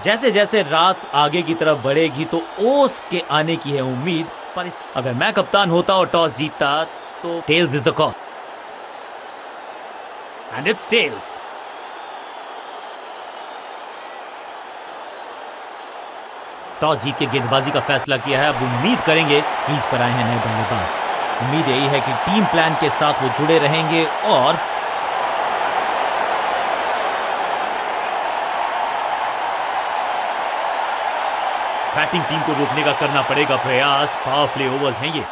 जैसे जैसे रात आगे की तरफ बढ़ेगी तो ओस के आने की है उम्मीद, पर अगर मैं कप्तान होता और टॉस जीतता तो tails is the call and it's tails. Toss जीत के गेंदबाजी का फैसला किया है। अब उम्मीद करेंगे, क्रीज पर आए हैं नए बल्लेबाज। उम्मीद यही है कि टीम प्लान के साथ वो जुड़े रहेंगे और बैटिंग टीम को रोकने का करना पड़ेगा प्रयास। पावर प्ले ओवर्स हैं ये।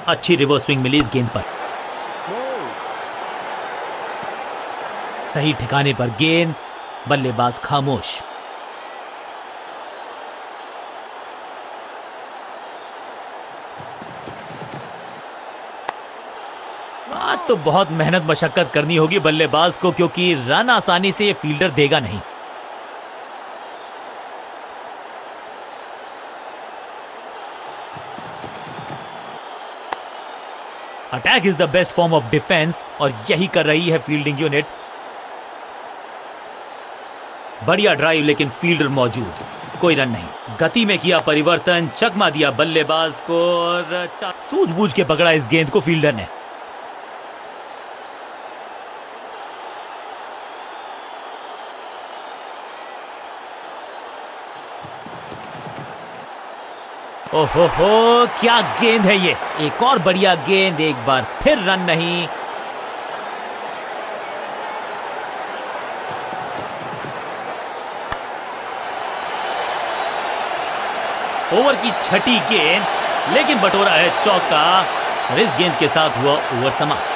अच्छी रिवर्स स्विंग मिली इस गेंद पर। सही ठिकाने पर गेंद, बल्लेबाज खामोश। आज तो बहुत मेहनत मशक्कत करनी होगी बल्लेबाज को, क्योंकि रन आसानी से ये फील्डर देगा नहीं। Attack is the best form of defence और यही कर रही है फील्डिंग यूनिट। बढ़िया ड्राइव, लेकिन फील्डर मौजूद, कोई रन नहीं। गति में किया परिवर्तन, चकमा दिया बल्लेबाज को और सूझबूझ के पकड़ा इस गेंद को फील्डर ने। ओहो हो, क्या गेंद है ये। एक और बढ़िया गेंद, एक बार फिर रन नहीं। ओवर की छठी गेंद, लेकिन बटोरा है चौका और इस गेंद के साथ हुआ ओवर समाप्त।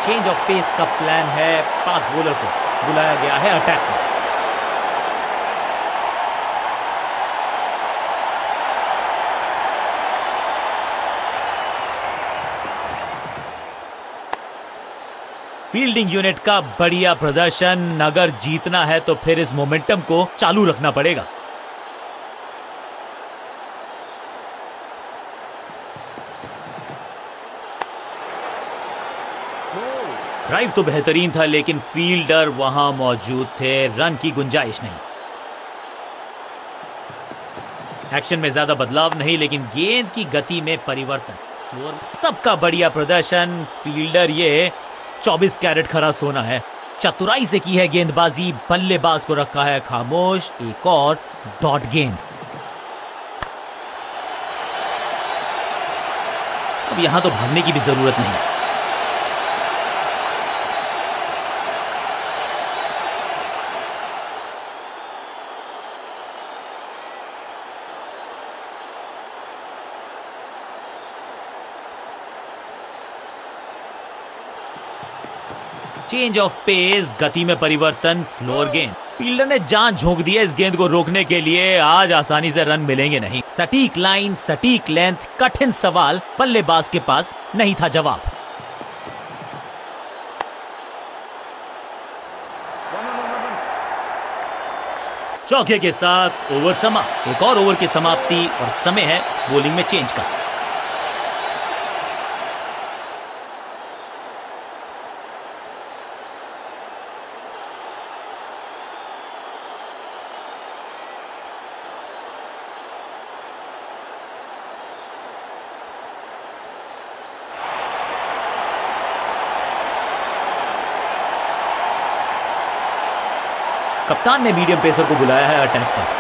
चेंज ऑफ पेस का प्लान है। फास्ट बॉलर को बुलाया गया है अटैक में। फील्डिंग यूनिट का बढ़िया प्रदर्शन। अगर जीतना है तो फिर इस मोमेंटम को चालू रखना पड़ेगा। ड्राइव तो बेहतरीन था, लेकिन फील्डर वहां मौजूद थे, रन की गुंजाइश नहीं। एक्शन में ज्यादा बदलाव नहीं, लेकिन गेंद की गति में परिवर्तन। सबका बढ़िया प्रदर्शन। फील्डर ये 24 कैरेट खरा सोना है। चतुराई से की है गेंदबाजी, बल्लेबाज को रखा है खामोश। एक और डॉट गेंद। अब यहां तो भागने की भी जरूरत नहीं। चेंज ऑफ पेस, गति में परिवर्तन, स्लोअर गेंद। फील्डर ने जान झोंक दी है इस गेंद को रोकने के लिए। आज आसानी से रन मिलेंगे नहीं। सटीक लाइन, सटीक लेंथ, कठिन सवाल, बल्लेबाज के पास नहीं था जवाब। चौके के साथ ओवर समाप्त। एक और ओवर की समाप्ति और समय है बॉलिंग में चेंज का। कप्तान ने मीडियम पेसर को बुलाया है अटैक पर।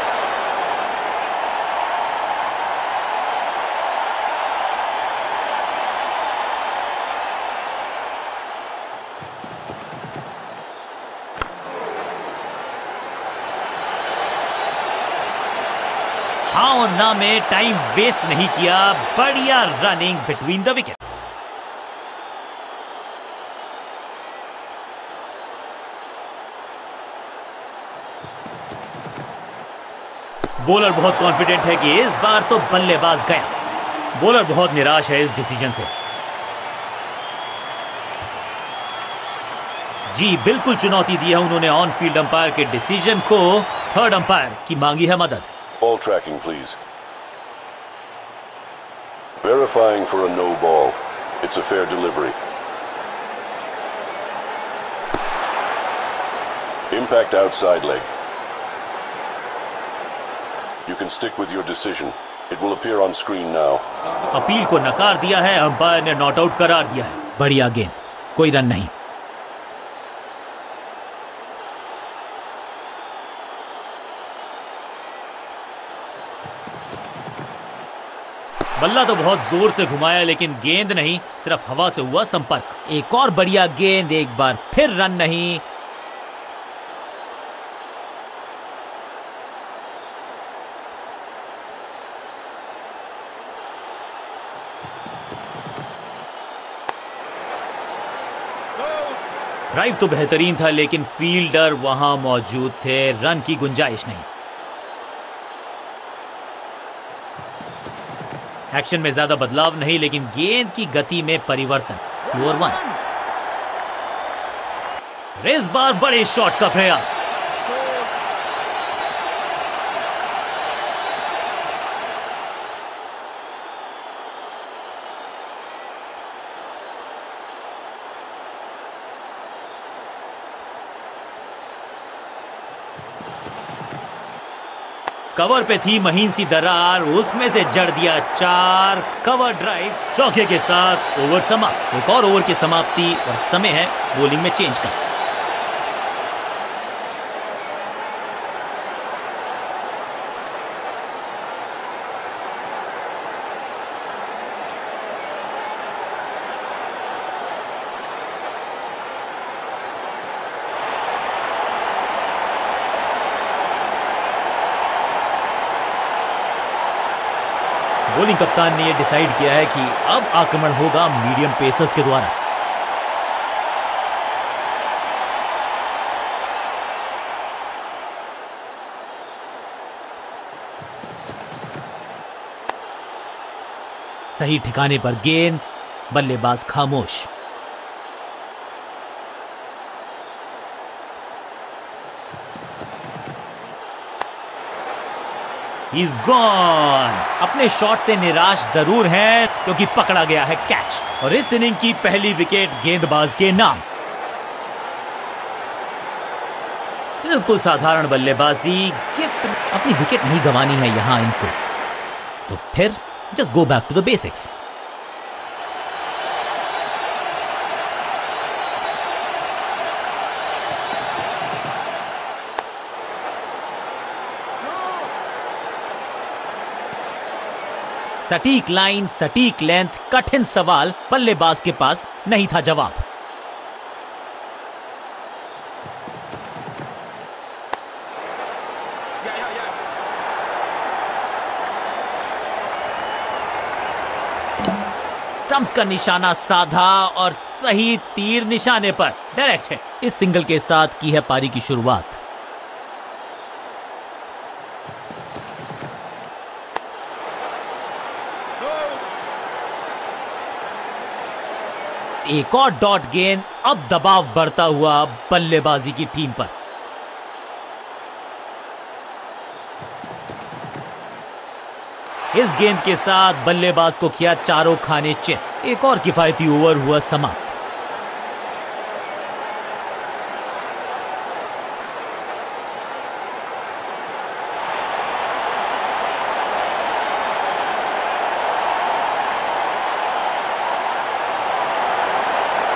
हाँ और ना में टाइम वेस्ट नहीं किया। बढ़िया running between the wicket. Bowler बहुत कॉन्फिडेंट है कि इस बार तो बल्लेबाज गया। बॉलर बहुत निराश है इस डिसीजन से। जी बिल्कुल चुनौती दी है उन्होंने ऑन फील्ड अंपायर के डिसीजन को। थर्ड अंपायर की मांगी है मदद। Ball tracking, please. Verifying for a no ball. It's a fair delivery. Impact outside leg. You can stick with your decision. It will appear on screen now. Appeal को नकार दिया है, umpire ने not out करार दिया है। बढ़िया गेंद, कोई रन नहीं। बल्ला तो बहुत जोर से घुमाया लेकिन गेंद नहीं, सिर्फ हवा से हुआ संपर्क। एक और बढ़िया गेंद, एक बार फिर रन नहीं। ड्राइव तो बेहतरीन था लेकिन फील्डर वहां मौजूद थे, रन की गुंजाइश नहीं। एक्शन में ज्यादा बदलाव नहीं लेकिन गेंद की गति में परिवर्तन। Slower one. इस बार बड़े शॉट का प्रयास। कवर पे थी महीन सी दरार, उसमें से जड़ दिया 4। कवर ड्राइव चौके के साथ ओवर समाप्त। एक और ओवर की समाप्ति और समय है बॉलिंग में चेंज का। बॉलिंग कप्तान ने यह डिसाइड किया है कि अब आक्रमण होगा मीडियम पेसर्स के द्वारा। सही ठिकाने पर गेंद, बल्लेबाज खामोश। He's gone। अपने शॉट से निराश जरूर हैं क्योंकि पकड़ा गया है कैच और इस इनिंग की पहली विकेट गेंदबाज के नाम। बिल्कुल साधारण बल्लेबाजी, गिफ्ट। अपनी विकेट नहीं गंवानी है यहां इनको, तो फिर just go back to the basics. सटीक लाइन, सटीक लेंथ, कठिन सवाल, बल्लेबाज के पास नहीं था जवाब। स्टंप्स का निशाना साधा और सही तीर निशाने पर डायरेक्ट है। इस सिंगल के साथ की है पारी की शुरुआत। एक और डॉट गेंद, अब दबाव बढ़ता हुआ बल्लेबाजी की टीम पर। इस गेंद के साथ बल्लेबाज को किया चारों खाने चित। एक और किफायती ओवर हुआ समाप्त।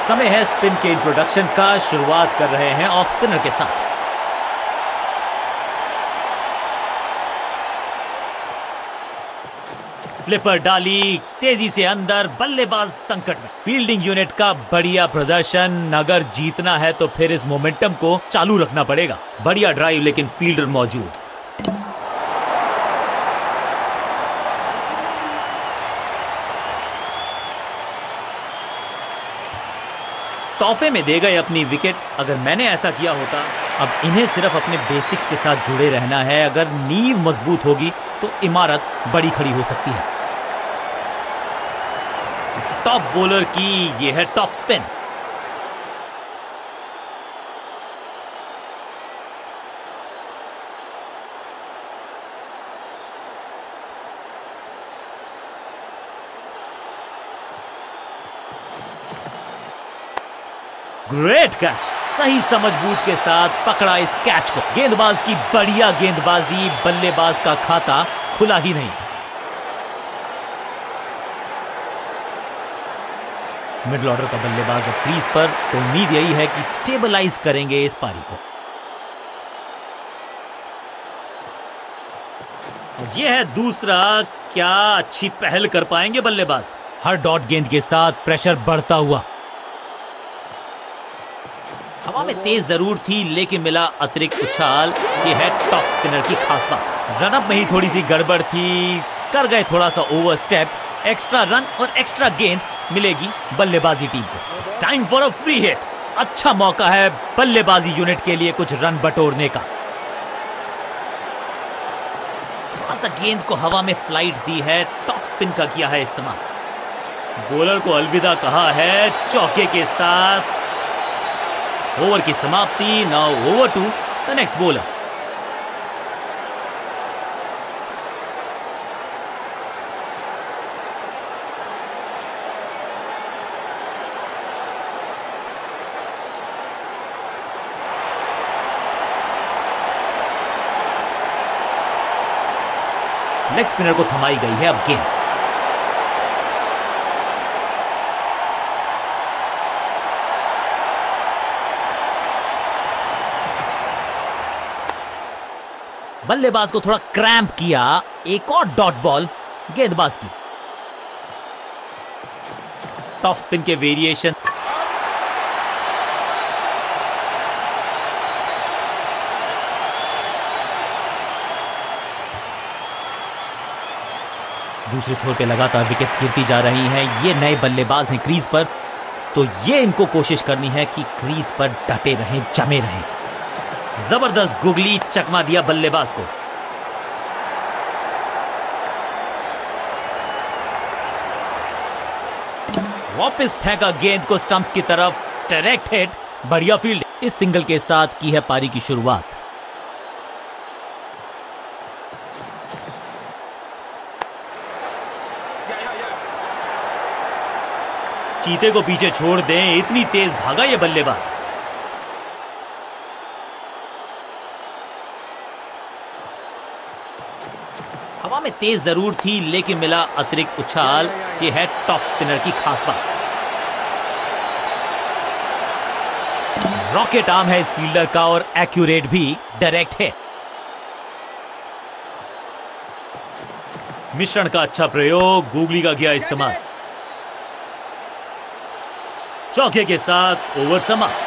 समय है स्पिन के इंट्रोडक्शन का। शुरुआत कर रहे हैं ऑफ स्पिनर के साथ। फ्लिपर डाली, तेजी से अंदर, बल्लेबाज संकट में। फील्डिंग यूनिट का बढ़िया प्रदर्शन। अगर जीतना है तो फिर इस मोमेंटम को चालू रखना पड़ेगा। बढ़िया ड्राइव लेकिन फील्डर मौजूद। तोहफे में दे गए अपनी विकेट। अगर मैंने ऐसा किया होता। अब इन्हें सिर्फ अपने बेसिक्स के साथ जुड़े रहना है। अगर नींव मजबूत होगी तो इमारत बड़ी खड़ी हो सकती है। टॉप बॉलर की ये है टॉप स्पिन। ग्रेट कैच, सही समझबूझ के साथ पकड़ा इस कैच को। गेंदबाज की बढ़िया गेंदबाजी, बल्लेबाज का खाता खुला ही नहीं। मिडिल ऑर्डर का बल्लेबाज अब क्रीज पर, तो उम्मीद यही है कि स्टेबलाइज करेंगे इस पारी को। यह है दूसरा, क्या अच्छी पहल कर पाएंगे बल्लेबाज। हर डॉट गेंद के साथ प्रेशर बढ़ता हुआ। हवा में तेज जरूर थी लेकिन मिला अतिरिक्त उछाल। यह है टॉप स्पिनर की खास बात। रनअप में ही थोड़ी सी गड़बड़ थी, कर गए थोड़ा सा ओवर स्टेप। एक्स्ट्रा रन और एक्स्ट्रा गेंद मिलेगी बल्लेबाजी टीम को। It's time for a free hit. अच्छा मौका है बल्लेबाजी यूनिट के लिए कुछ रन बटोरने का। थोड़ा सा गेंद को हवा में फ्लाइट दी है, टॉप स्पिन का किया है इस्तेमाल। बॉलर को अलविदा कहा है चौके के साथ। ओवर की समाप्ति। Now over to the next bowler. Leg spinner को थमाई गई है अब गेंद। बल्लेबाज को थोड़ा क्रैम्प किया। एक और डॉट बॉल गेंदबाज की। टॉप स्पिन के वेरिएशन। दूसरे छोर पे लगातार विकेट्स गिरती जा रही हैं। ये नए बल्लेबाज हैं क्रीज पर, तो ये इनको कोशिश करनी है कि क्रीज पर डटे रहें, जमे रहें। जबरदस्त गुगली चकमा दिया बल्लेबाज को। वापस फेंका गेंद को स्टंप्स की तरफ। डायरेक्ट हिट, बढ़िया फील्ड। इस सिंगल के साथ की है पारी की शुरुआत। चीते को पीछे छोड़ दें, इतनी तेज भागा ये बल्लेबाज। हवा में तेज जरूर थी लेकिन मिला अतिरिक्त उछाल। ये है टॉप स्पिनर की खास बात। रॉकेट आर्म है इस फील्डर का और एक्यूरेट भी। डायरेक्ट है। मिश्रण का अच्छा प्रयोग, गूगली का किया इस्तेमाल। चौके के साथ ओवर समाप्त।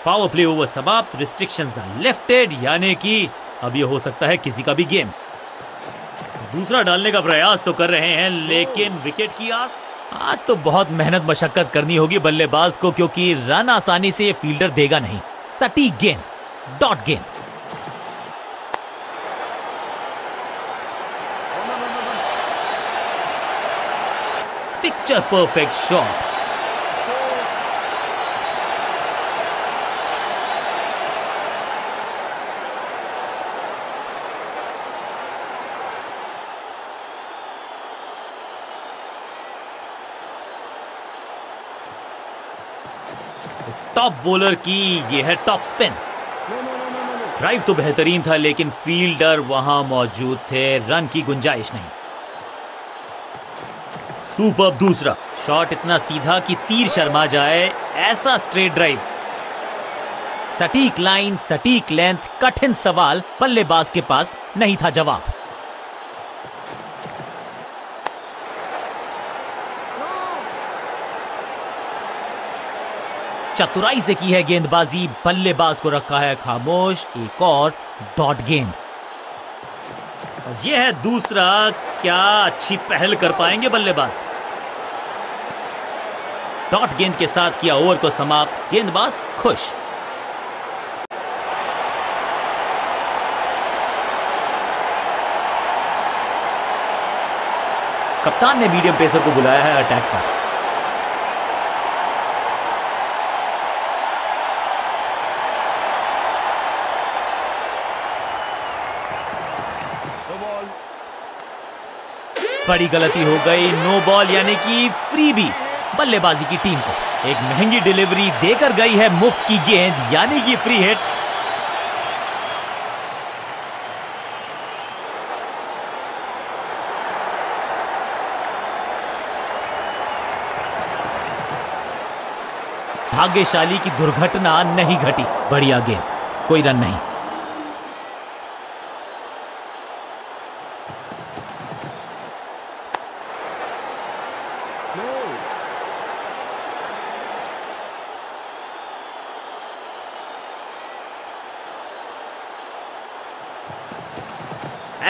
पावर प्ले ओवर समाप्त। रिस्ट्रिक्शंस आर लिफ्टेड, यानी कि अब यह हो सकता है किसी का भी गेम। दूसरा डालने का प्रयास तो कर रहे हैं लेकिन विकेट की आस। आज तो बहुत मेहनत मशक्कत करनी होगी बल्लेबाज को, क्योंकि रन आसानी से ये फील्डर देगा नहीं। सटीक गेंद, डॉट गेंद। Picture perfect shot. इस टॉप बॉलर की ये है टॉप स्पिन। ड्राइव तो बेहतरीन था लेकिन फील्डर वहां मौजूद थे, रन की गुंजाइश नहीं। सुपर दूसरा शॉट, इतना सीधा कि तीर शर्मा जाए, ऐसा स्ट्रेट ड्राइव। सटीक लाइन, सटीक लेंथ, कठिन सवाल, बल्लेबाज के पास नहीं था जवाब। चतुराई से की है गेंदबाजी, बल्लेबाज को रखा है खामोश। एक और डॉट गेंद, और यह है दूसरा। क्या अच्छी पहल कर पाएंगे बल्लेबाज। डॉट गेंद के साथ किया ओवर को समाप्त, गेंदबाज खुश। कप्तान ने मीडियम पेसर को बुलाया है अटैक पर। बड़ी गलती हो गई, नो बॉल यानी कि फ्री भी बल्लेबाजी की टीम को। एक महंगी डिलीवरी देकर गई है मुफ्त की गेंद यानी कि फ्री हिट। भाग्यशाली की दुर्घटना नहीं घटी, बढ़िया गेंद, कोई रन नहीं।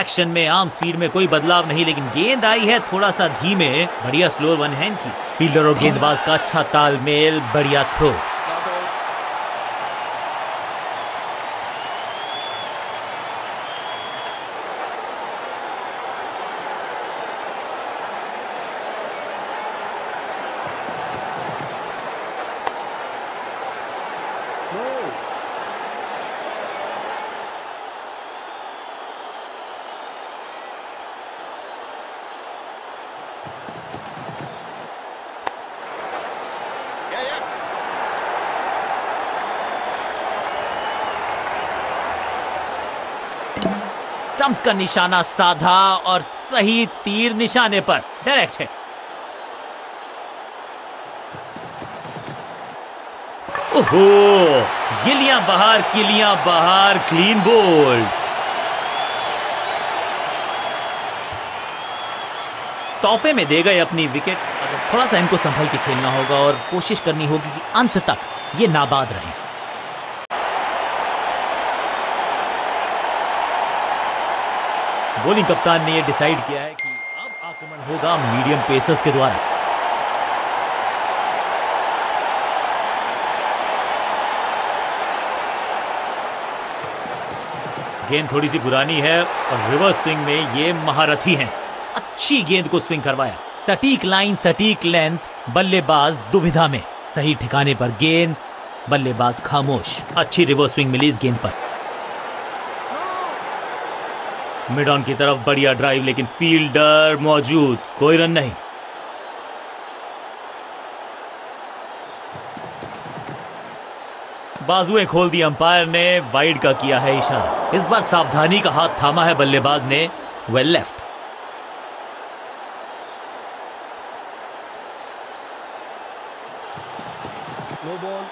एक्शन में आर्म स्पीड में कोई बदलाव नहीं, लेकिन गेंद आई है थोड़ा सा धीमे। बढ़िया स्लोअर वन हैंड की। फील्डर और गेंदबाज का अच्छा तालमेल, बढ़िया थ्रो। स्टंप्स का निशाना साधा और सही तीर निशाने पर, डायरेक्ट है। ओहो, गिलियां बाहर, किलियां बाहर, क्लीन बोल्ड। तोहफे में दे गए अपनी विकेट। थोड़ा सा इनको संभल के खेलना होगा और कोशिश करनी होगी कि अंत तक ये नाबाद रहें। बॉलिंग कप्तान ने यह डिसाइड किया है कि अब आक्रमण होगा मीडियम पेसर्स के द्वारा। गेंद थोड़ी सी पुरानी है और रिवर्स स्विंग में ये महारथी हैं। अच्छी गेंद को स्विंग करवाया, सटीक लाइन, सटीक लेंथ। बल्लेबाज दुविधा में, सही ठिकाने पर गेंद, बल्लेबाज खामोश। अच्छी रिवर्स स्विंग मिली इस गेंद पर। मिड ऑन की तरफ बढ़िया ड्राइव, लेकिन फील्डर मौजूद, कोई रन नहीं। बाजुएं खोल दी अंपायर ने, वाइड का किया है इशारा। इस बार सावधानी का हाथ थामा है बल्लेबाज ने, वेल लेफ्ट। No ball.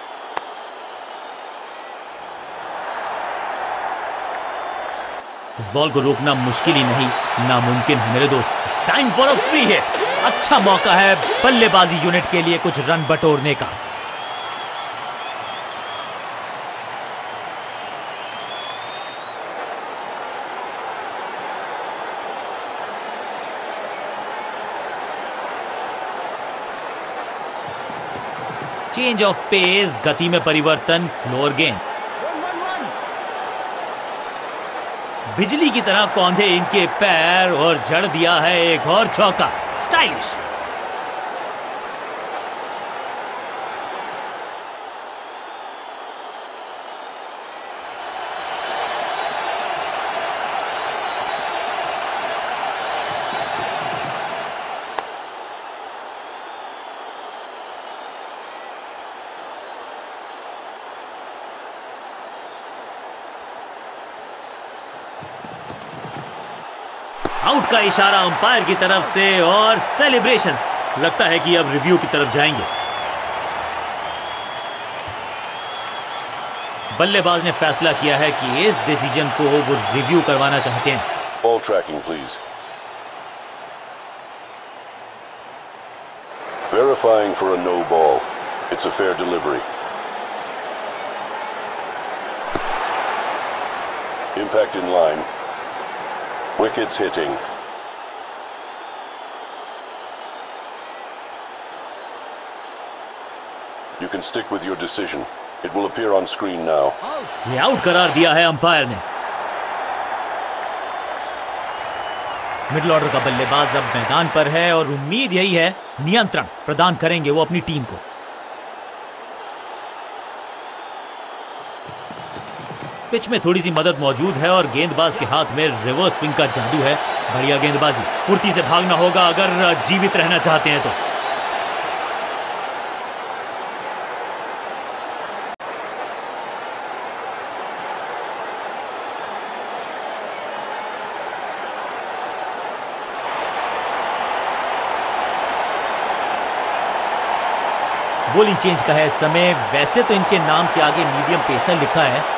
इस बॉल को रोकना मुश्किल ही नहीं, नामुमकिन है मेरे दोस्त। It's time for a free hit. अच्छा मौका है बल्लेबाजी यूनिट के लिए कुछ रन बटोरने का। चेंज ऑफ पेस, गति में परिवर्तन, स्लोअर गेंद। बिजली की तरह कौंधे इनके पैर और जड़ दिया है एक और चौका, स्टाइलिश। आउट का इशारा अंपायर की तरफ से और सेलिब्रेशंस। लगता है कि अब रिव्यू की तरफ जाएंगे। बल्लेबाज ने फैसला किया है कि इस डिसीजन को वो रिव्यू करवाना चाहते हैं। Ball tracking, please. Verifying for a no ball. It's a fair delivery. Impact in line. Wickets hitting. You can stick with your decision. It will appear on screen now. ये out करार दिया है umpire ने। Middle order का बल्लेबाज अब मैदान पर है और उम्मीद यही है नियंत्रण प्रदान करेंगे वो अपनी टीम को। पिच में थोड़ी सी मदद मौजूद है और गेंदबाज के हाथ में रिवर्स स्विंग का जादू है। बढ़िया गेंदबाजी, फुर्ती से भागना होगा अगर जीवित रहना चाहते हैं तो। बॉलिंग चेंज का है समय। वैसे तो इनके नाम के आगे मीडियम पेसर लिखा है।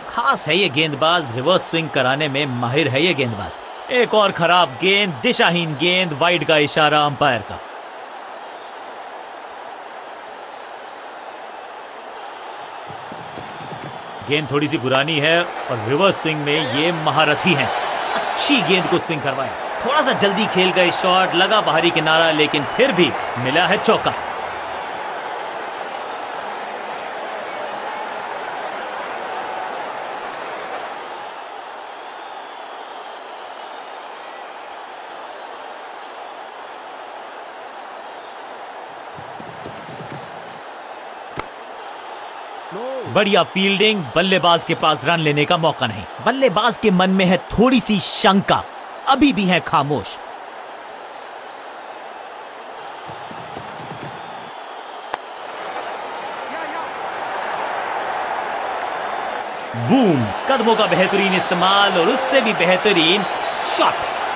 खास है ये गेंदबाज, रिवर्स स्विंग कराने में माहिर है ये गेंदबाज। एक और खराब गेंद, दिशाहीन गेंद, वाइड का इशारा अंपायर का। गेंद थोड़ी सी पुरानी है और रिवर्स स्विंग में ये महारथी हैं। अच्छी गेंद को स्विंग करवाया। थोड़ा सा जल्दी खेल गए शॉट, लगा बाहरी किनारा, लेकिन फिर भी मिला है चौका। बढ़िया फील्डिंग, बल्लेबाज के पास रन लेने का मौका नहीं। बल्लेबाज के मन में है थोड़ी सी शंका, अभी भी है खामोश। बूम, कदमों का बेहतरीन इस्तेमाल और उससे भी बेहतरीन शॉट,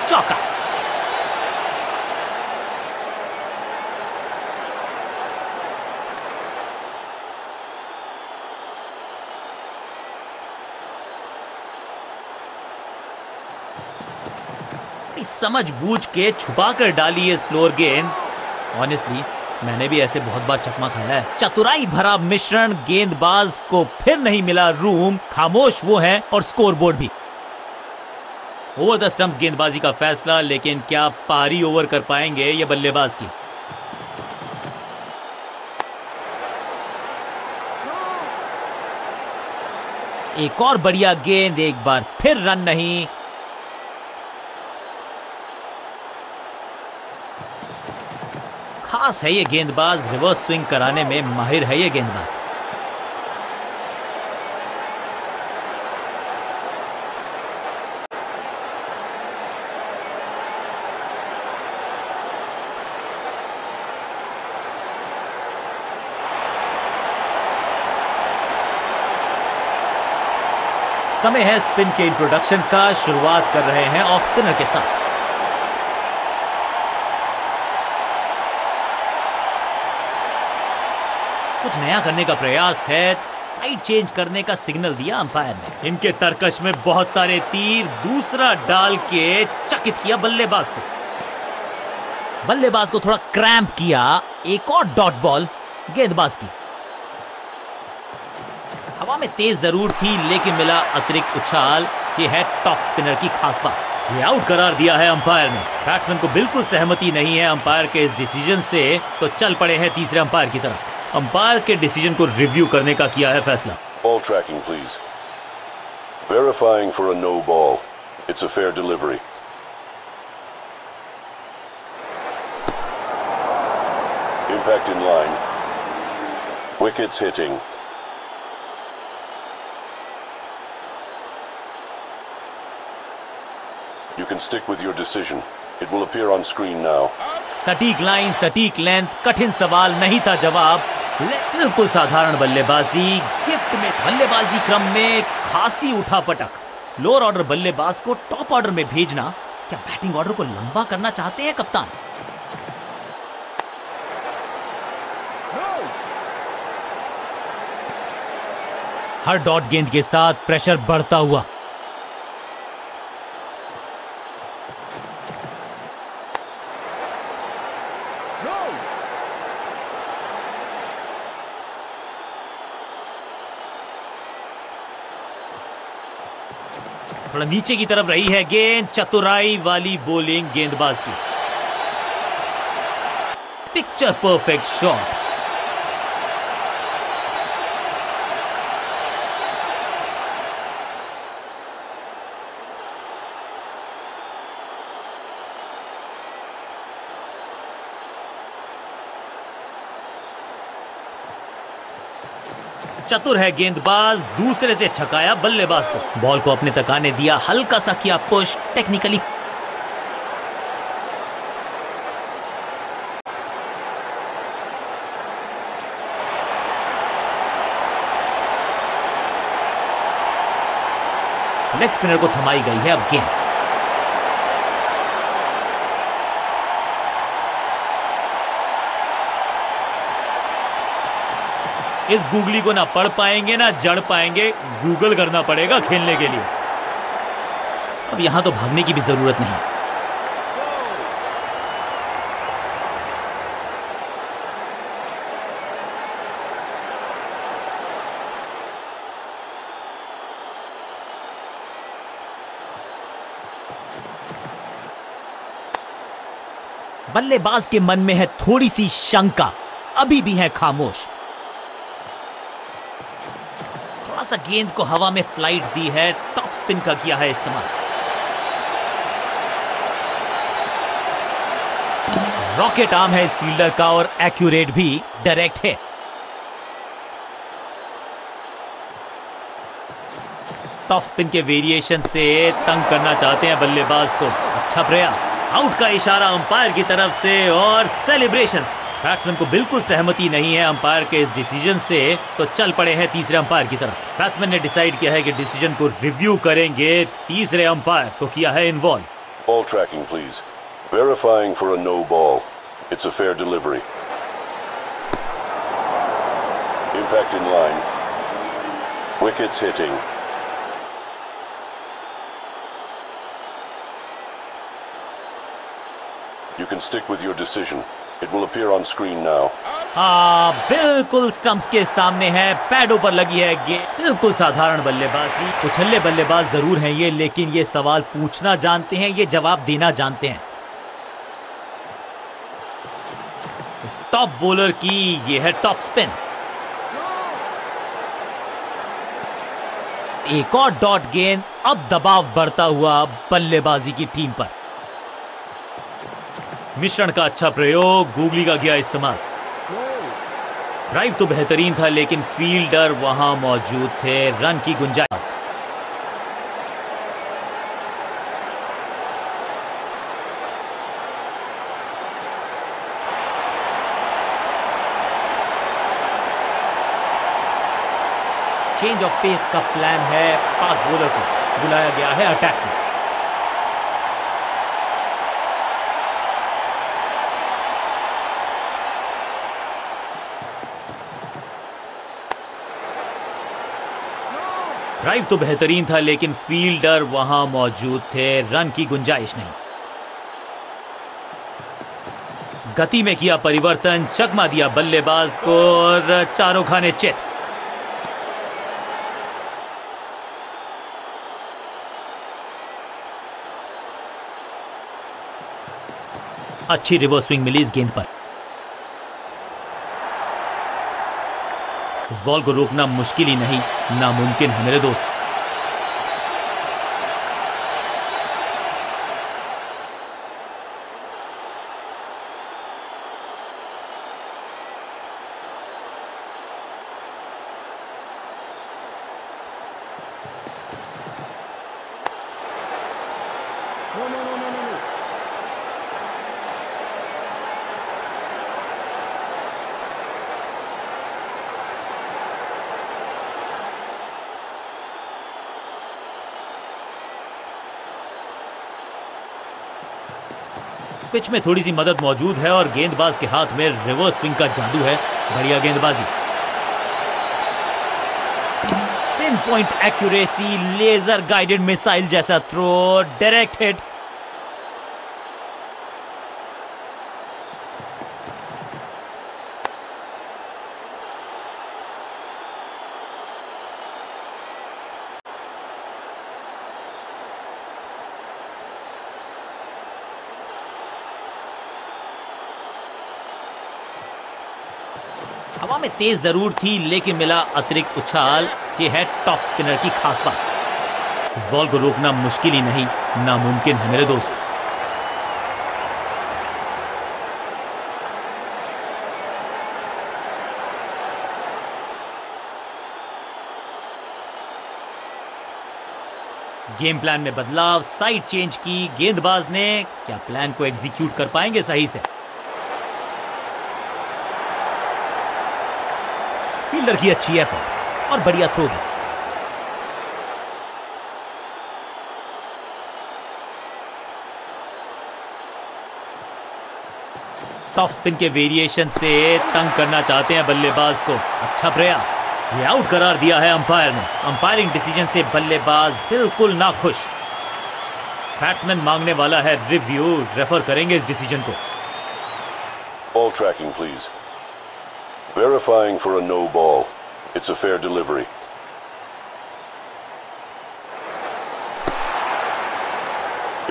चौका। समझ बूझ के छुपा कर डाली है स्लोअर गेंद। ऑनेस्टली मैंने भी ऐसे बहुत बार चकमा खाया है। चतुराई भरा मिश्रण, गेंदबाज को फिर नहीं मिला रूम, खामोश वो है और स्कोरबोर्ड भी। ओवर द स्टंप्स गेंदबाजी का फैसला, लेकिन क्या पारी ओवर कर पाएंगे ये बल्लेबाज की। एक और बढ़िया गेंद, एक बार फिर रन नहीं। खास है ये गेंदबाज, रिवर्स स्विंग कराने में माहिर है ये गेंदबाज। समय है स्पिन के इंट्रोडक्शन का। शुरुआत कर रहे हैं ऑफ स्पिनर के साथ। कुछ नया करने का प्रयास है, साइड चेंज करने का सिग्नल दिया अंपायर ने। इनके तरकश में बहुत सारे तीर, दूसरा डाल के चकित किया बल्लेबाज को। बल्लेबाज को थोड़ा क्रैम्प किया। एक और डॉट बॉल गेंदबाज की। हवा में तेज जरूर थी, लेकिन मिला अतिरिक्त उछाल। ये है टॉप स्पिनर की खास बात। ये आउट करार दिया है अंपायर ने। बैट्समैन को बिल्कुल सहमति नहीं है अंपायर के इस डिसीजन से, तो चल पड़े हैं तीसरे अंपायर की तरफ। अंपायर के डिसीजन को रिव्यू करने का किया है फैसला। Ball tracking, please. Verifying for a no ball. It's a fair delivery. Impact in line. Wickets hitting. You can stick with your decision. It will appear on screen now. सटीक line, सटीक length, कठिन सवाल नहीं था जवाब। बिल्कुल साधारण बल्लेबाजी। गिफ्ट में बल्लेबाजी क्रम में खासी उठापटक। लोअर ऑर्डर बल्लेबाज को टॉप ऑर्डर में भेजना, क्या बैटिंग ऑर्डर को लंबा करना चाहते हैं कप्तान? हर डॉट गेंद के साथ प्रेशर बढ़ता हुआ। थोड़ा नीचे की तरफ रही है गेंद, चतुराई वाली बॉलिंग गेंदबाज की। Picture perfect shot. चतुर है गेंदबाज, दूसरे से छकाया बल्लेबाज को। बॉल को अपने तक आने दिया, हल्का सा किया पुश, टेक्निकली लेग स्पिनर को थमाई गई है अब गेंद। इस गूगली को ना पढ़ पाएंगे ना जड़ पाएंगे, गूगल करना पड़ेगा खेलने के लिए। अब यहां तो भागने की भी जरूरत नहीं। बल्लेबाज के मन में है थोड़ी सी शंका, अभी भी है खामोश। थोड़ा सा गेंद को हवा में फ्लाइट दी है, टॉप स्पिन का किया है इस्तेमाल। रॉकेट आर्म है इस फील्डर का और एक्यूरेट भी, डायरेक्ट है। टॉप स्पिन के वेरिएशन से तंग करना चाहते हैं बल्लेबाज को। अच्छा प्रयास, आउट का इशारा अंपायर की तरफ से और सेलिब्रेशंस। बैट्समैन को बिल्कुल सहमति नहीं है अंपायर के इस डिसीजन से, तो चल पड़े हैं तीसरे अंपायर की तरफ। बैट्समैन ने डिसाइड किया है कि डिसीजन को रिव्यू करेंगे, तीसरे अंपायर को किया है involve. Ball tracking, please. Verifying for a no ball. It's a fair delivery. Impact in line. Wickets hitting. You can stick with your decision. It will appear on screen now. बिल्कुल stumps के सामने है, पैडों पर लगी है गेंद। बिल्कुल साधारण बल्लेबाजी, उछल्ले बल्लेबाज जरूर हैं ये, लेकिन ये सवाल पूछना जानते हैं, ये जवाब देना जानते हैं। इस टॉप बॉलर की ये है टॉप स्पिन। एक और डॉट गेंद, अब दबाव बढ़ता हुआ बल्लेबाजी की टीम पर। मिश्रण का अच्छा प्रयोग, गूगली का किया इस्तेमाल। ड्राइव तो बेहतरीन था लेकिन फील्डर वहां मौजूद थे, रन की गुंजाइश। चेंज ऑफ पेस का प्लान है, फास्ट बॉलर को बुलाया गया है अटैक में। ड्राइव तो बेहतरीन था लेकिन फील्डर वहां मौजूद थे, रन की गुंजाइश नहीं। गति में किया परिवर्तन, चकमा दिया बल्लेबाज को और चारों खाने चित। अच्छी रिवर्स स्विंग मिली इस गेंद पर। इस बॉल को रोकना मुश्किल ही नहीं, नामुमकिन है मेरे दोस्त। पिच में थोड़ी सी मदद मौजूद है और गेंदबाज के हाथ में रिवर्स स्विंग का जादू है। बढ़िया गेंदबाजी, pin point accuracy, laser guided missile जैसा थ्रो, डायरेक्ट हिट। हवा में तेज जरूर थी लेकिन मिला अतिरिक्त उछाल। ये है टॉप स्पिनर की खास बात। इस बॉल को रोकना मुश्किल ही नहीं, नामुमकिन है मेरे दोस्त। गेम प्लान में बदलाव, साइड चेंज की गेंदबाज ने। क्या प्लान को एग्जीक्यूट कर पाएंगे सही से? फील्डर की अच्छी एफर्ट और बढ़िया थ्रो भी। टॉप स्पिन के वेरिएशन से तंग करना चाहते हैं बल्लेबाज को। अच्छा प्रयास। ये आउट करार दिया है अंपायर ने। अंपायरिंग डिसीजन से बल्लेबाज बिल्कुल नाखुश। बैट्समैन मांगने वाला है रिव्यू, रेफर करेंगे इस डिसीजन को। Ball tracking, please. Verifying for a no ball. It's a fair delivery.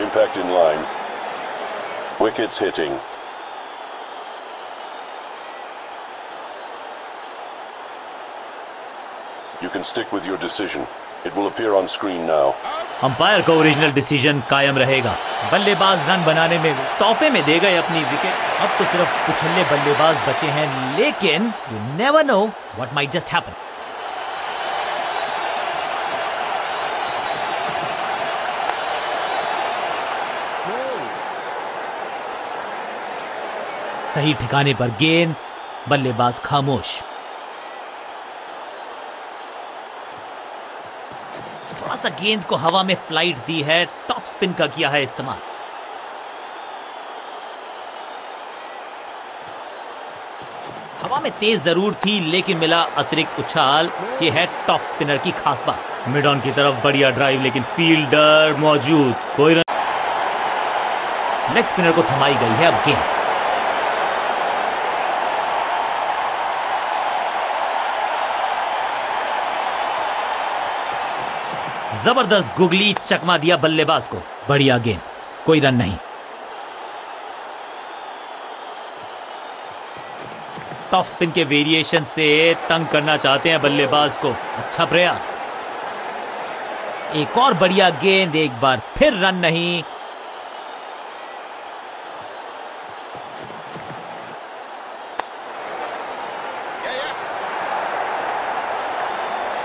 Impact in line. Wickets hitting. You can stick with your decision. It will appear on screen now. Umpire का original decision कायम रहेगा। बल्लेबाज run बनाने में तोहफे में दे गए अपनी विकेट। अब तो सिर्फ उछल्ले बल्लेबाज बचे हैं, लेकिन you never know what might just happen. सही ठिकाने पर गेंद, बल्लेबाज खामोश। थोड़ा सा गेंद को हवा में फ्लाइट दी है, टॉप स्पिन का किया है इस्तेमाल। हवा में तेज जरूर थी लेकिन मिला अतिरिक्त उछाल। ये है टॉप स्पिनर की खास बात। मिड ऑन की तरफ बढ़िया ड्राइव, लेकिन फील्डर मौजूद, कोई रन। लेग स्पिनर को थमाई गई है अब गेंद। जबरदस्त गुगली, चकमा दिया बल्लेबाज को। बढ़िया गेंद, कोई रन नहीं। टॉप स्पिन के वेरिएशन से तंग करना चाहते हैं बल्लेबाज को। अच्छा प्रयास। एक और बढ़िया गेंद, एक बार फिर रन नहीं।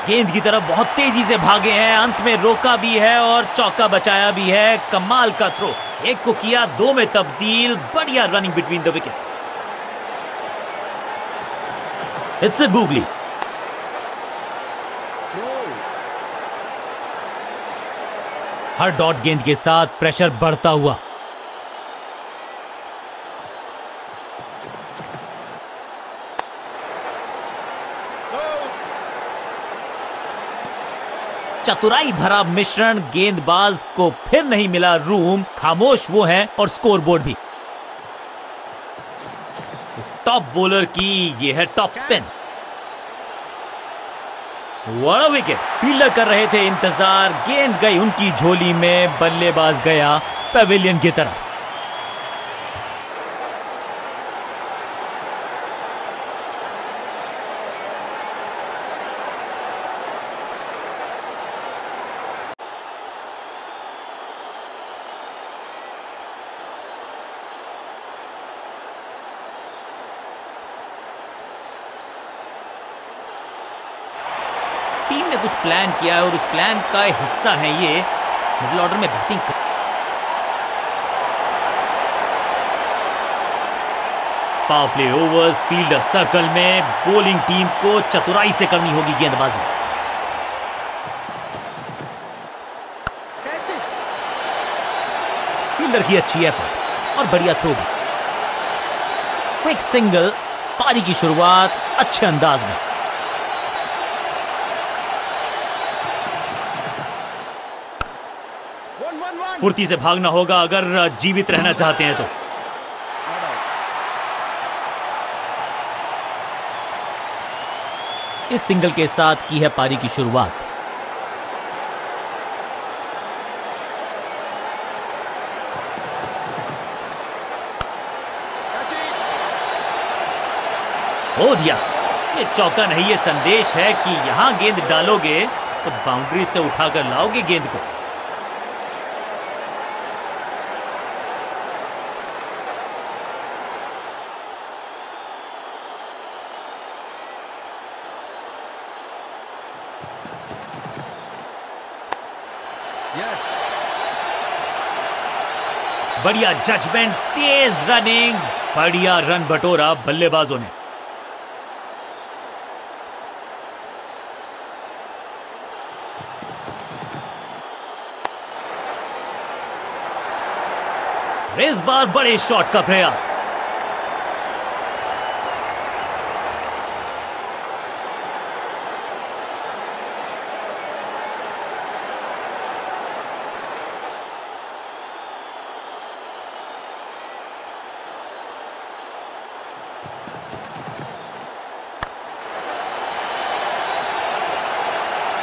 गेंद की तरफ बहुत तेजी से भागे हैं, अंत में रोका भी है और चौका बचाया भी है। कमाल का थ्रो, एक को किया दो में तब्दील। बढ़िया running between the wickets. It's a googly. Her dot गेंद के साथ प्रेशर बढ़ता हुआ। चतुराई भरा मिश्रण, गेंदबाज को फिर नहीं मिला रूम। खामोश वो है और स्कोरबोर्ड भी। इस टॉप बॉलर की ये है top spin. What a wicket. Fielder कर रहे थे इंतजार, गेंद गई उनकी झोली में, बल्लेबाज गया पेविलियन की तरफ। टीम ने कुछ प्लान किया है और उस प्लान का हिस्सा है ये मिडिल ऑर्डर में batting. Power play overs, fielder circle में, बॉलिंग टीम को चतुराई से करनी होगी गेंदबाजी। फील्डर की अच्छी एफर्ट और बढ़िया थ्रो भी। क्विक सिंगल, पारी की शुरुआत अच्छे अंदाज में। फुर्ती से भागना होगा अगर जीवित रहना चाहते हैं तो। इस सिंगल के साथ की है पारी की शुरुआत। हो दिया। ये चौका नहीं, ये संदेश है कि यहां गेंद डालोगे तो बाउंड्री से उठाकर लाओगे गेंद को। बढ़िया जजमेंट, तेज रनिंग, बढ़िया रन बटोरा बल्लेबाजों ने। इस बार बड़े शॉट का प्रयास।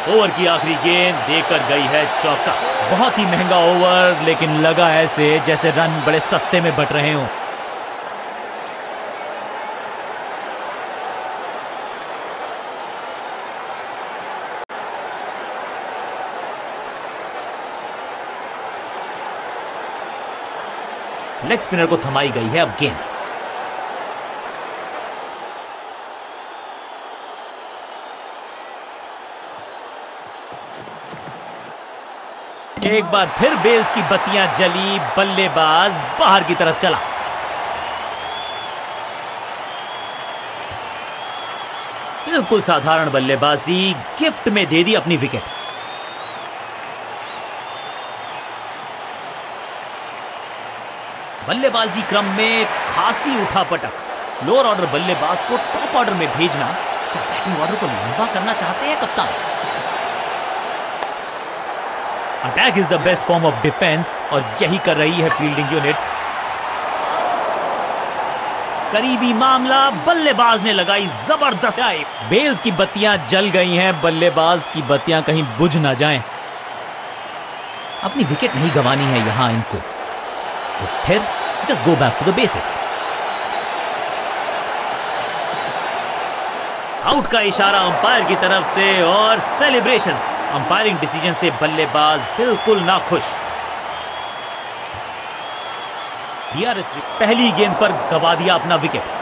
ओवर की आखिरी गेंद देकर गई है चौका। बहुत ही महंगा ओवर, लेकिन लगा ऐसे जैसे रन बड़े सस्ते में बट रहे हों। लेग स्पिनर को थमाई गई है अब गेंद। एक बार फिर बेल्स की बत्तियां जली, बल्लेबाज बाहर की तरफ चला। बिल्कुल साधारण बल्लेबाजी, गिफ्ट में दे दी अपनी विकेट। बल्लेबाजी क्रम में खासी उठापटक। लोअर ऑर्डर बल्लेबाज को टॉप ऑर्डर में भेजना, क्या बैटिंग ऑर्डर को लंबा करना चाहते हैं कप्तान? Attack is the best form of defence, और यही कर रही है फील्डिंग यूनिट। करीबी मामला, बल्लेबाज ने लगाई जबरदस्त डाइव। बेल्स की बत्तियां जल गई हैं, बल्लेबाज की बत्तियां कहीं बुझ ना जाएं। अपनी विकेट नहीं गंवानी है यहां इनको, तो फिर just go back to the basics. Out का इशारा अंपायर की तरफ से और सेलिब्रेशंस। अंपायरिंग डिसीजन से बल्लेबाज बिल्कुल नाखुश। डीआरएस पहली गेंद पर गंवा दिया अपना विकेट।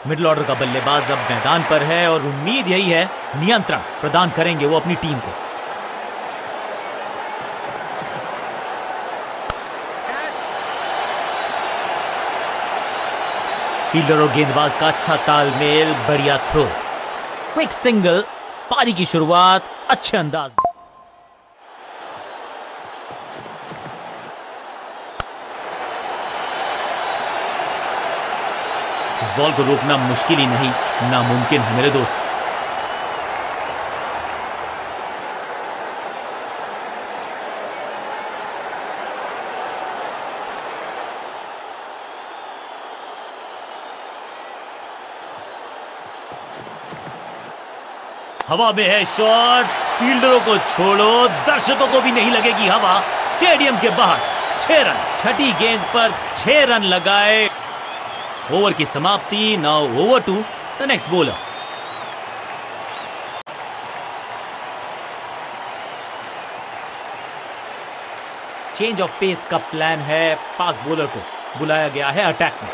मिडिल ऑर्डर का बल्लेबाज अब मैदान पर है और उम्मीद यही है नियंत्रण प्रदान करेंगे वो अपनी टीम को। फील्डर और गेंदबाज का अच्छा तालमेल, बढ़िया थ्रो, क्विक सिंगल, पारी की शुरुआत अच्छे अंदाज में। इस बॉल को रोकना मुश्किल ही नहीं, नामुमकिन है मेरे दोस्त। हवा में है शॉट, फील्डरों को छोड़ो, दर्शकों को भी नहीं लगेगी हवा। स्टेडियम के बाहर 6 रन, छठी गेंद पर 6 रन लगाए। ओवर की समाप्ति। Now over to the next bowler. Change of pace का प्लान है, फास्ट बॉलर को बुलाया गया है अटैक में।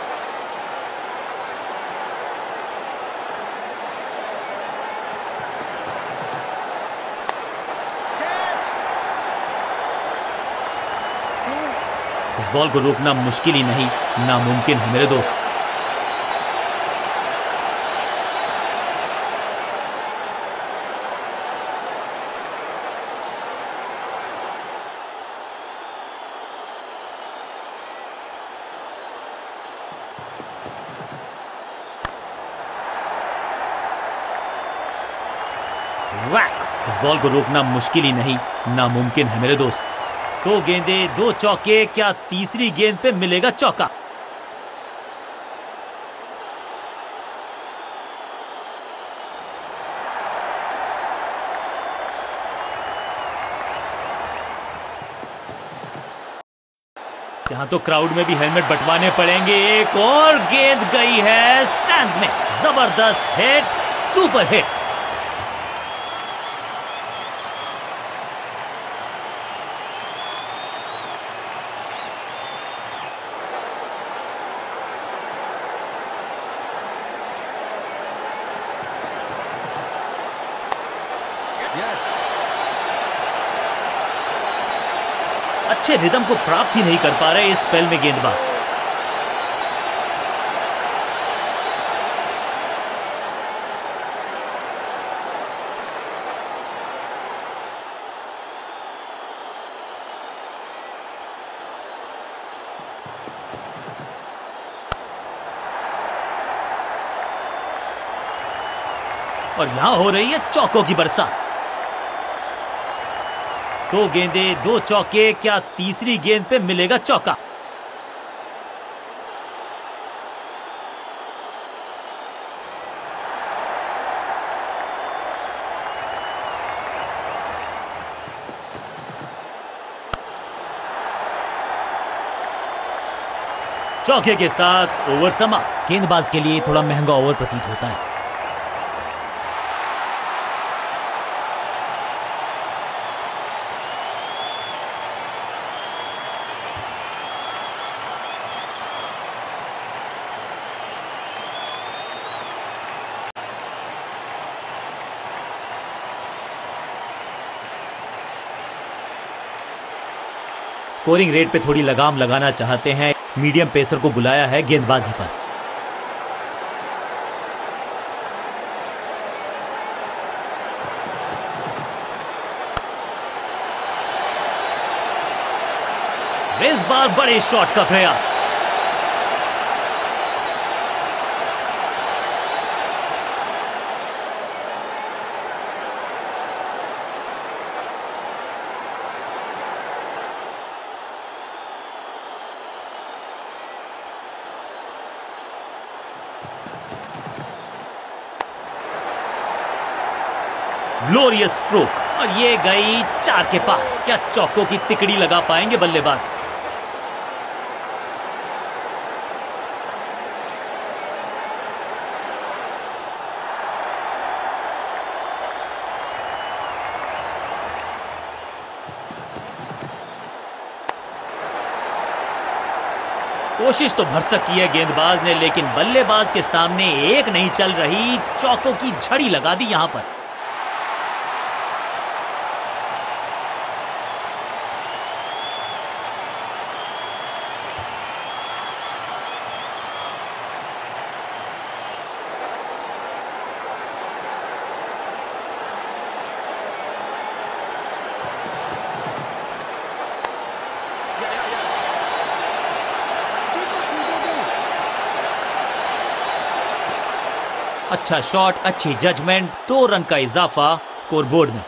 इस बॉल को रोकना मुश्किल ही नहीं, नामुमकिन है मेरे दोस्त। वैक! इस बॉल को रोकना मुश्किल ही नहीं, नामुमकिन है मेरे दोस्त। दो गेंदे, दो चौके, क्या तीसरी गेंद पे मिलेगा चौका? यहां तो क्राउड में भी हेलमेट बंटवाने पड़ेंगे। एक और गेंद गई है स्टैंड्स में। जबरदस्त हिट, सुपर हिट। अच्छे रिदम को प्राप्त ही नहीं कर पा रहे इस स्पेल में गेंदबाज। और यहां हो रही है चौकों की बरसात। दो गेंदे, दो चौके, क्या तीसरी गेंद पे मिलेगा चौका? चौके के साथ ओवर समाप्त। गेंदबाज के लिए थोड़ा महंगा ओवर प्रतीत होता है। स्कोरिंग रेट पे थोड़ी लगाम लगाना चाहते हैं, मीडियम पेसर को बुलाया है गेंदबाजी पर। इस बार बड़े शॉट का प्रयास। ग्लोरियस स्ट्रोक, और ये गई 4 के पार। क्या चौकों की तिकड़ी लगा पाएंगे बल्लेबाज? कोशिश तो भरसक की है गेंदबाज ने, लेकिन बल्लेबाज के सामने एक नहीं चल रही। चौकों की झड़ी लगा दी यहां पर। अच्छा शॉट, अच्छी जजमेंट, 2 रन का इजाफा स्कोरबोर्ड में।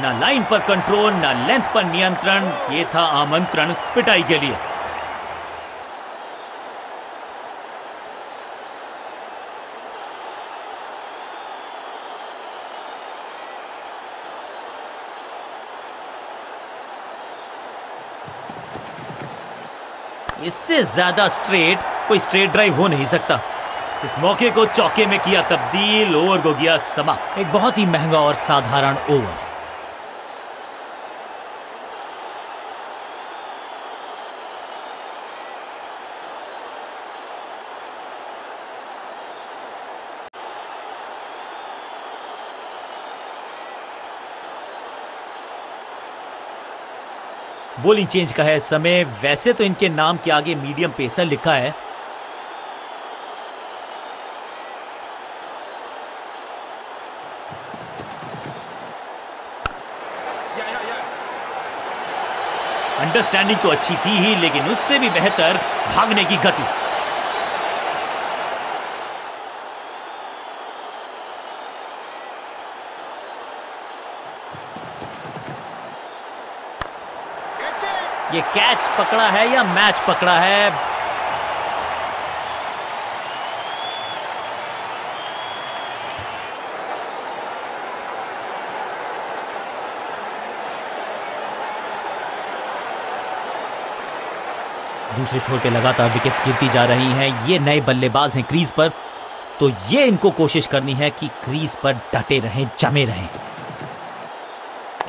ना लाइन पर कंट्रोल, ना लेंथ पर नियंत्रण। ये था आमंत्रण पिटाई के लिए। इससे ज्यादा स्ट्रेट कोई स्ट्रेट ड्राइव हो नहीं सकता। इस मौके को चौके में किया तब्दील, ओवर को किया समाप्त। एक बहुत ही महंगा और साधारण ओवर। बॉलिंग चेंज का है समय। वैसे तो इनके नाम के आगे मीडियम पेसर लिखा है। अंडरस्टैंडिंग तो अच्छी थी ही, लेकिन उससे भी बेहतर भागने की गति। ये कैच पकड़ा है या मैच पकड़ा है? दूसरे छोर पे लगातार विकेट्स गिरती जा रही हैं। ये नए बल्लेबाज हैं क्रीज पर, तो ये इनको कोशिश करनी है कि क्रीज पर डटे रहें, जमे रहें।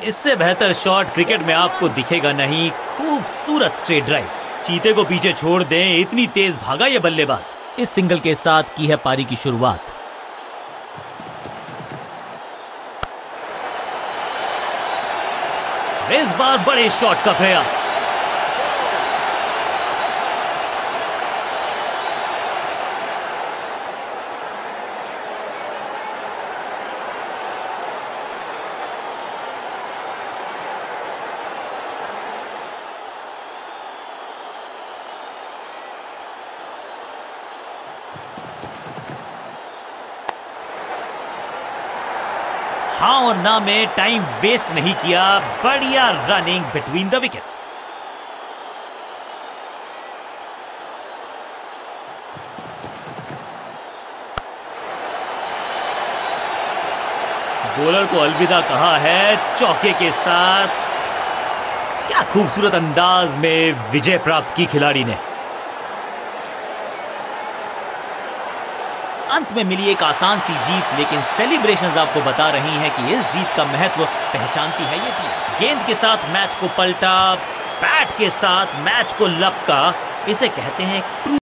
इससे बेहतर शॉट क्रिकेट में आपको दिखेगा नहीं। खूबसूरत स्ट्रेट ड्राइव, चीते को पीछे छोड़ दें, इतनी तेज भागा ये बल्लेबाज। इस सिंगल के साथ की है पारी की शुरुआत। इस बार बड़े शॉट का प्रयास। हाँ और ना में टाइम वेस्ट नहीं किया। बढ़िया running between the wickets. Bowler को अलविदा कहा है चौके के साथ। क्या खूबसूरत अंदाज में विजय प्राप्त की खिलाड़ी ने। अंत में मिली एक आसान सी जीत, लेकिन सेलिब्रेशंस आपको बता रही हैं कि इस जीत का महत्व पहचानती है ये टीम। गेंद के साथ मैच को पलटा, बैट के साथ मैच को लपका, इसे कहते हैं